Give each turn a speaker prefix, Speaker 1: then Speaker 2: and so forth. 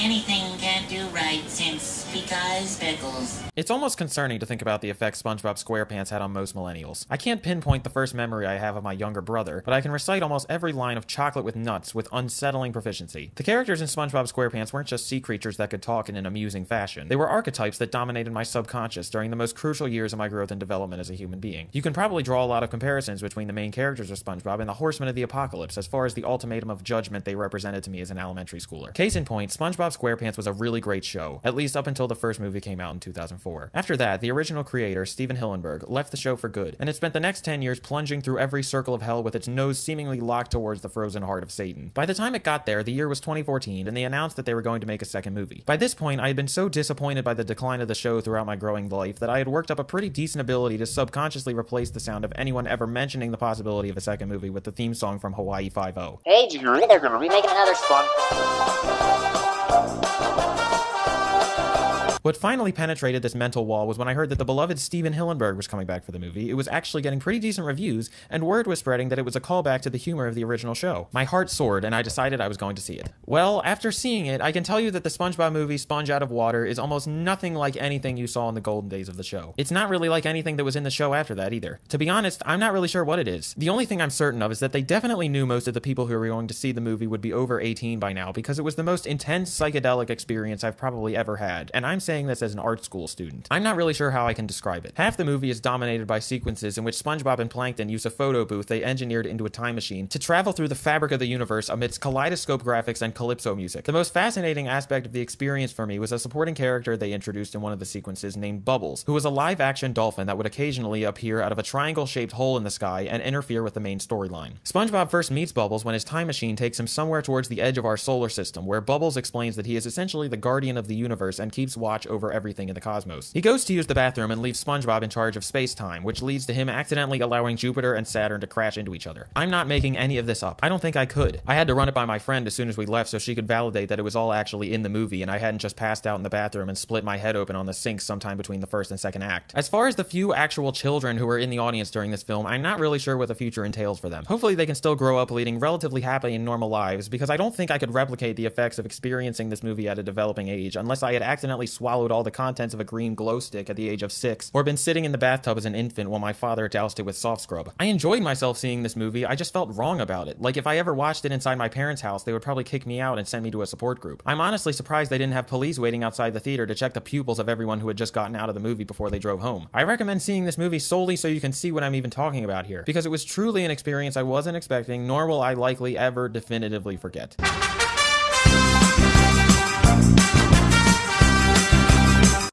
Speaker 1: anything can't do right since because pickles.
Speaker 2: It's almost concerning to think about the effect SpongeBob SquarePants had on most millennials. I can't pinpoint the first memory I have of my younger brother, but I can recite almost every line of Chocolate with Nuts with unsettling proficiency. The characters in SpongeBob SquarePants weren't just sea creatures that could talk in an amusing fashion. They were archetypes that dominated my subconscious during the most crucial years of my growth and development as a human being. You can probably draw a lot of comparisons between the main characters of SpongeBob and the Horsemen of the Apocalypse as far as the ultimatum of judgment they represented to me as an elementary schooler. Case in point, SpongeBob SquarePants was a really great show, at least up until the first movie came out in 2004. After that, the original creator, Steven Hillenburg, left the show for good, and it spent the next 10 years plunging through every circle of hell with its nose seemingly locked towards the frozen heart of Satan. By the time it got there, the year was 2014, and they announced that they were going to make a second movie. By this point, I had been so disappointed by the decline of the show throughout my growing life that I had worked up a pretty decent ability to subconsciously replace the sound of anyone ever mentioning the possibility of a second movie with the theme song from Hawaii Five-0.
Speaker 3: Hey Jerry, they're gonna be making another Spon.
Speaker 2: What finally penetrated this mental wall was when I heard that the beloved Steven Hillenburg was coming back for the movie. It was actually getting pretty decent reviews, and word was spreading that it was a callback to the humor of the original show. My heart soared, and I decided I was going to see it. Well, after seeing it, I can tell you that the SpongeBob movie, Sponge Out of Water, is almost nothing like anything you saw in the golden days of the show. It's not really like anything that was in the show after that either. To be honest, I'm not really sure what it is. The only thing I'm certain of is that they definitely knew most of the people who were going to see the movie would be over 18 by now, because it was the most intense psychedelic experience I've probably ever had, and I'm saying this as an art school student. I'm not really sure how I can describe it. Half the movie is dominated by sequences in which SpongeBob and Plankton use a photo booth they engineered into a time machine to travel through the fabric of the universe amidst kaleidoscope graphics and calypso music. The most fascinating aspect of the experience for me was a supporting character they introduced in one of the sequences named Bubbles, who was a live-action dolphin that would occasionally appear out of a triangle-shaped hole in the sky and interfere with the main storyline. SpongeBob first meets Bubbles when his time machine takes him somewhere towards the edge of our solar system, where Bubbles explains that he is essentially the guardian of the universe and keeps watch over everything in the cosmos. He goes to use the bathroom and leaves SpongeBob in charge of space-time, which leads to him accidentally allowing Jupiter and Saturn to crash into each other. I'm not making any of this up. I don't think I could. I had to run it by my friend as soon as we left so she could validate that it was all actually in the movie and I hadn't just passed out in the bathroom and split my head open on the sink sometime between the first and second act. As far as the few actual children who were in the audience during this film, I'm not really sure what the future entails for them. Hopefully they can still grow up leading relatively happy and normal lives, because I don't think I could replicate the effects of experiencing this movie at a developing age unless I had accidentally swallowed all the contents of a green glow stick at the age of 6, or been sitting in the bathtub as an infant while my father doused it with soft scrub. I enjoyed myself seeing this movie, I just felt wrong about it. Like if I ever watched it inside my parents' house, they would probably kick me out and send me to a support group. I'm honestly surprised they didn't have police waiting outside the theater to check the pupils of everyone who had just gotten out of the movie before they drove home. I recommend seeing this movie solely so you can see what I'm even talking about here, because it was truly an experience I wasn't expecting, nor will I likely ever definitively forget.